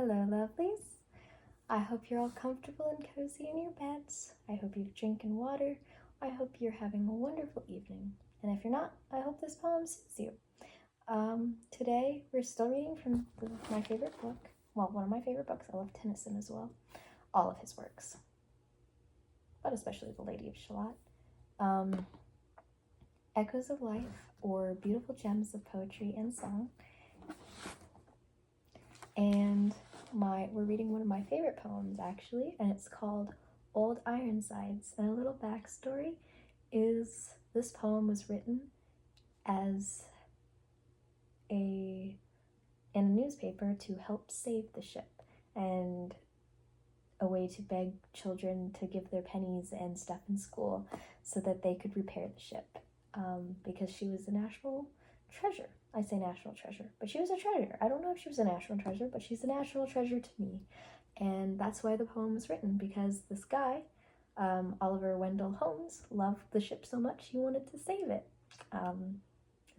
Hello, lovelies. I hope you're all comfortable and cozy in your beds. I hope you're drinking water. I hope you're having a wonderful evening. And if you're not, I hope this poem suits you. Today, we're still reading from my favorite book. Well, one of my favorite books. I love Tennyson as well. All of his works. But especially The Lady of Shalott. Echoes of Life, or Beautiful Gems of Poetry and Song. And we're reading one of my favorite poems, actually, and it's called Old Ironsides. And a little backstory is this poem was written as in a newspaper to help save the ship, and a way to beg children to give their pennies and stuff in school so that they could repair the ship, because she was a national treasure. I say national treasure, but she was a treasure. I don't know if she was a national treasure, but she's a national treasure to me. And that's why the poem was written, because this guy, Oliver Wendell Holmes, loved the ship so much he wanted to save it. And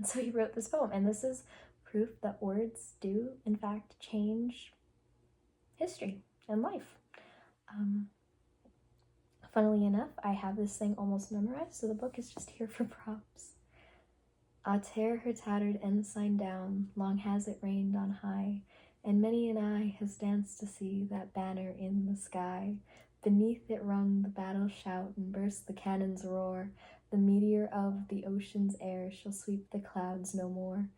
so he wrote this poem. And this is proof that words do, in fact, change history and life. Funnily enough, I have this thing almost memorized, so the book is just here for props. Ah, tear her tattered ensign down, long has it rained on high, and many an eye has danced to see that banner in the sky. Beneath it rung the battle shout and burst the cannon's roar. The meteor of the ocean's air shall sweep the clouds no more.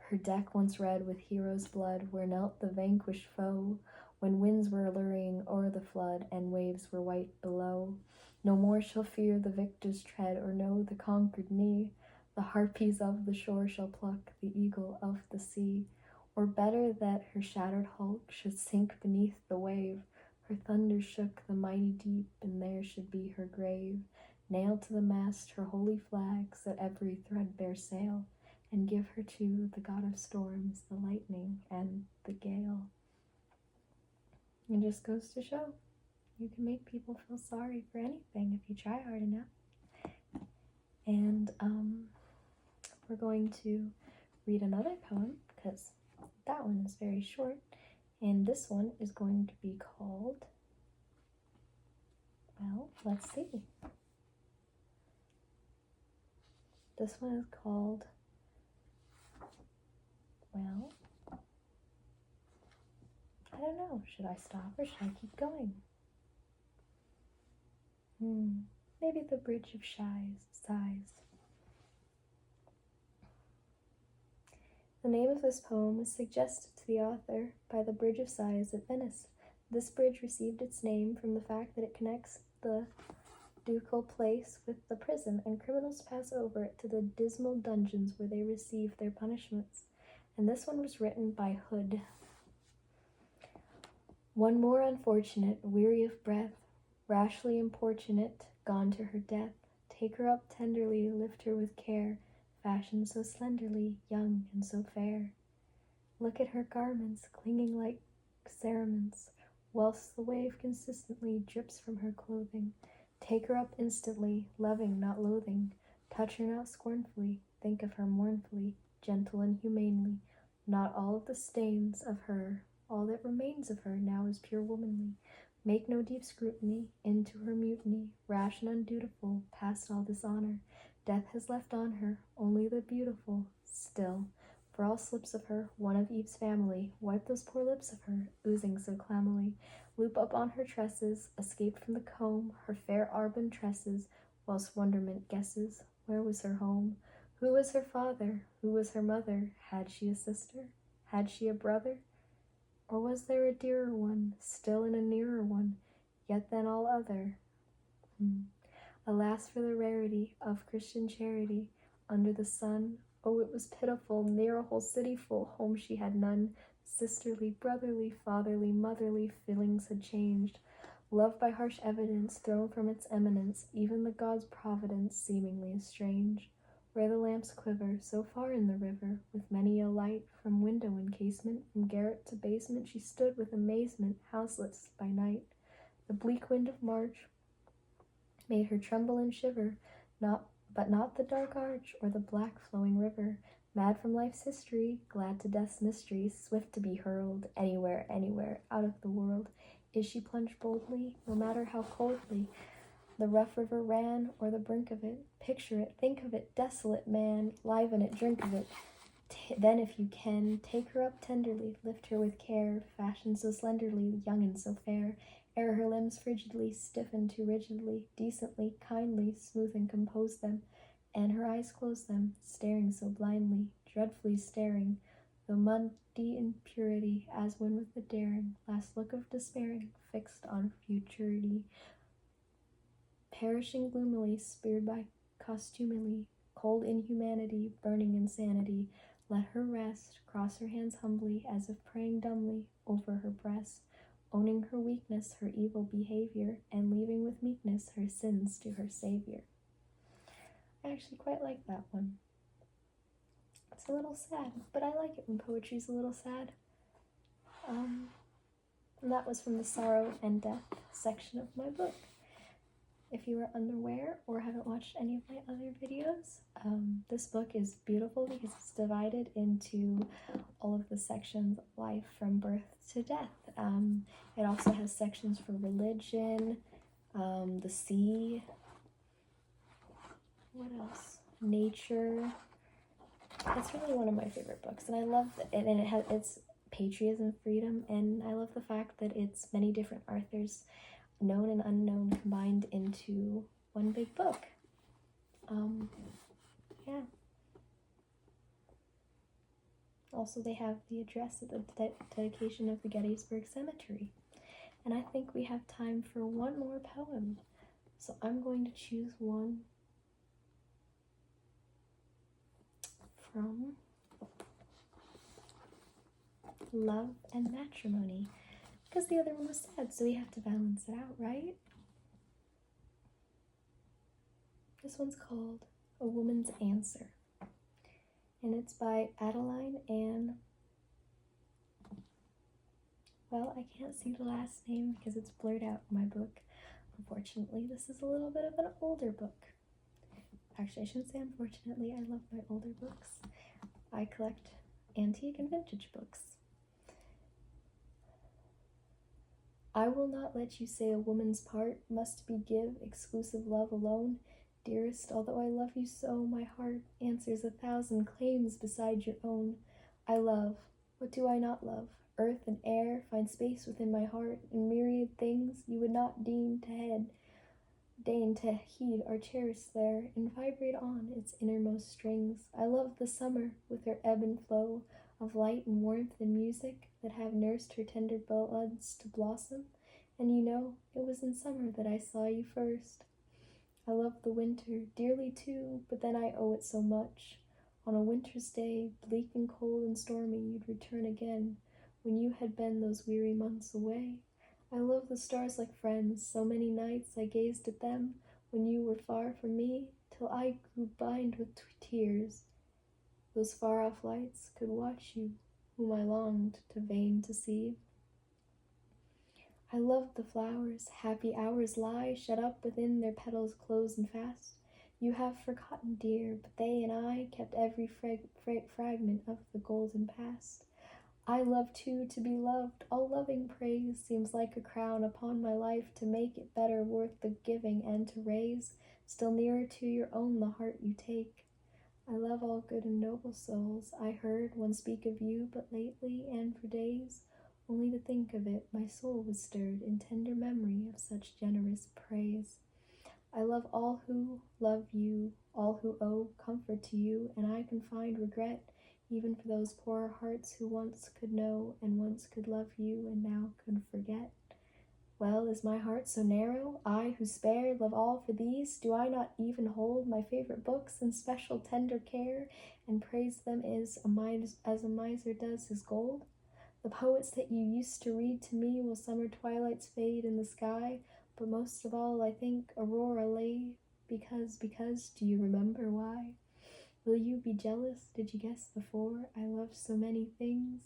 Her deck once red with heroes' blood, where knelt the vanquished foe, when winds were alluring o'er the flood, and waves were white below. No more shall fear the victor's tread, or know the conquered knee. The harpies of the shore shall pluck the eagle of the sea. Or better that her shattered hulk should sink beneath the wave. Her thunder shook the mighty deep, and there should be her grave. Nail to the mast her holy flag, set every threadbare sail, and give her to the god of storms, the lightning and the gale. It just goes to show, you can make people feel sorry for anything if you try hard enough. And we're going to read another poem, because that one is very short, and this one is going to be called, well, let's see. This one is called, well, I don't know, should I stop or should I keep going? Maybe The Bridge of Sighs. The name of this poem was suggested to the author by the Bridge of Sighs at Venice. This bridge received its name from the fact that it connects the ducal place with the prison, and criminals pass over it to the dismal dungeons where they receive their punishments. And this one was written by Hood. One more unfortunate, weary of breath, rashly importunate, gone to her death. Take her up tenderly, lift her with care, fashioned so slenderly, young and so fair. Look at her garments, clinging like cerements, whilst the wave consistently drips from her clothing. Take her up instantly, loving, not loathing. Touch her not scornfully, think of her mournfully, gentle and humanely. Not all of the stains of her, all that remains of her now is pure womanly. Make no deep scrutiny into her mutiny, rash and undutiful, past all dishonor. Death has left on her only the beautiful. Still, for all slips of her, one of Eve's family, wipe those poor lips of her, oozing so clammily. Loop up on her tresses, escape from the comb, her fair auburn tresses, whilst wonderment guesses, where was her home? Who was her father? Who was her mother? Had she a sister? Had she a brother? Or was there a dearer one, still and a nearer one, yet than all other? Alas for the rarity of Christian charity under the sun. Oh, it was pitiful, near a whole city full, home she had none. Sisterly, brotherly, fatherly, motherly feelings had changed. Love by harsh evidence, thrown from its eminence, even the god's providence seemingly estranged. Where the lamps quiver, so far in the river, with many a light, from window and casement, from garret to basement, she stood with amazement, houseless by night. The bleak wind of March made her tremble and shiver, but not the dark arch or the black flowing river. Mad from life's history, glad to death's mystery, swift to be hurled anywhere, anywhere, out of the world. Is she plunged boldly, no matter how coldly the rough river ran, or the brink of it? Picture it, think of it, desolate man, liven it, drink of it. Then if you can, take her up tenderly, lift her with care, fashioned so slenderly, young and so fair, ere her limbs frigidly stiffen too rigidly, decently, kindly, smooth and compose them, and her eyes close them, staring so blindly, dreadfully staring, though muddy in purity, as when with the daring last look of despairing, fixed on futurity, perishing gloomily, speared by contumely, cold inhumanity, burning insanity, let her rest, cross her hands humbly, as if praying dumbly, over her breast, owning her weakness, her evil behavior, and leaving with meekness her sins to her Savior. I actually quite like that one. It's a little sad, but I like it when poetry's a little sad. And that was from the Sorrow and Death section of my book. If you are unaware or haven't watched any of my other videos, this book is beautiful because it's divided into all of the sections of life from birth to death. It also has sections for religion, the sea, what else? Nature. It's really one of my favorite books, and I love that, and it's patriotism, freedom, and I love the fact that it's many different authors, known and unknown, combined into one big book. Yeah. Also, they have the address at the dedication of the Gettysburg Cemetery. And I think we have time for one more poem. So I'm going to choose one from Love and Matrimony, because the other one was sad, so we have to balance it out, right? This one's called A Woman's Answer, and it's by Adeline Ann. Well, I can't see the last name because it's blurred out in my book. Unfortunately, this is a little bit of an older book. Actually, I shouldn't say unfortunately, I love my older books. I collect antique and vintage books. I will not let you say a woman's part must be give exclusive love alone. Dearest, although I love you so, my heart answers 1,000 claims beside your own. I love, what do I not love? Earth and air find space within my heart, and myriad things you would not deign to heed are cherished there, and vibrate on its innermost strings. I love the summer with her ebb and flow of light and warmth and music that have nursed her tender buds to blossom, and you know, it was in summer that I saw you first. I love the winter dearly too, but then I owe it so much. On a winter's day, bleak and cold and stormy, you'd return again, when you had been those weary months away. I love the stars like friends, so many nights I gazed at them when you were far from me, till I grew blind with tears. Those far-off lights could watch you, whom I longed to vain to see. I love the flowers, happy hours lie shut up within their petals close and fast. You have forgotten, dear, but they and I kept every fragment of the golden past. I love too to be loved, all loving praise seems like a crown upon my life to make it better worth the giving and to raise still nearer to your own the heart you take. I love all good and noble souls. I heard one speak of you but lately, and for days, only to think of it, my soul was stirred in tender memory of such generous praise. I love all who love you, all who owe comfort to you, and I can find regret even for those poor hearts who once could know and once could love you and now could forget. Well, is my heart so narrow? I, who spared, love all for these? Do I not even hold my favorite books in special tender care, and praise them as a miser does his gold? The poets that you used to read to me will summer twilights fade in the sky, but most of all I think Aurora lay, because, do you remember why? Will you be jealous? Did you guess before? I love so many things.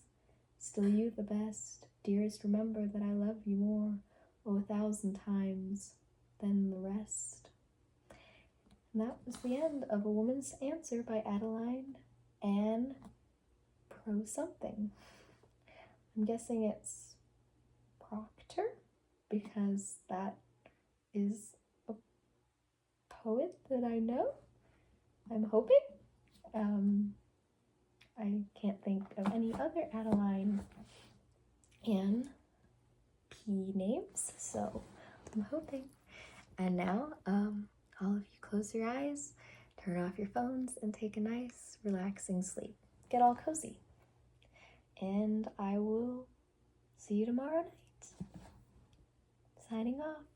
Still you the best. Dearest, remember that I love you more, 1,000 times, than the rest. And that was the end of A Woman's Answer by Adeline Anne Pro something. I'm guessing it's Proctor, because that is a poet that I know. I'm hoping. I can't think of any other Adeline Anne P names, so I'm hoping. And now, all of you close your eyes, turn off your phones, and take a nice, relaxing sleep. Get all cozy. And I will see you tomorrow night. Signing off.